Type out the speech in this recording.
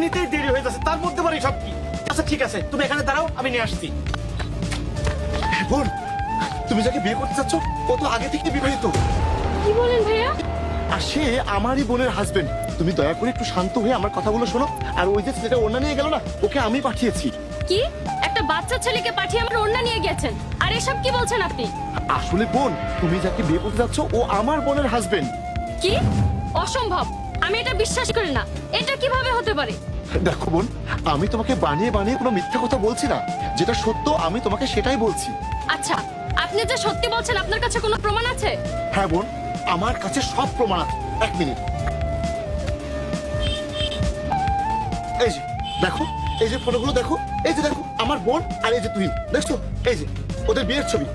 এমনিতেই দেরি হয়ে যাচ্ছে, তার মধ্যে বাড়ি সব কি। আচ্ছা ঠিক আছে, তুমি এখানে দাঁড়াও, আমি নিয়ে আসছি। বোন, তুমি যাকে বিয়ে করতে চাচ্ছ ও তো আগে থেকে বিবাহিত, কি বলেন ভাইয়া? আর সে আমারই বোনের হাজবেন্ড। তুমি দয়া করে একটু শান্ত হয়ে আমার কথাগুলো শোনো। আর ওই যে ছেলেটা ওড়না নিয়ে গেল না, ওকে আমি পাঠিয়েছি। কি? একটা বাচ্চা ছেলেকে পাঠিয়ে আমার ওড়না নিয়ে গেছেন? আর এসব কি বলছেন আপনি? আসলে বোন, তুমি যাকে বিয়ে করতে যাচ্ছ ও আমার বোনের হাজবেন্ড। কি? অসম্ভব, আমি এটা বিশ্বাস করি না। এটা কিভাবে হতে পারে? দেখো বোন, আমি তোমাকে বানিয়ে বানিয়ে কোনো মিথ্যা কথা বলছি না, যেটা সত্য আমি তোমাকে সেটাই বলছি। আচ্ছা, আপনি যে সত্যি বলছেন, আপনার কাছে কোনো প্রমাণ আছে? হ্যাঁ বোন, আমার কাছে সব প্রমাণ আছে। এক মিনিট, এই যে দেখো, এই যে ফটোগুলো দেখো, এই যে দেখো আমার বোন আর এই যে তুই দেখছো, এই যে ওদের বিয়ের ছবি।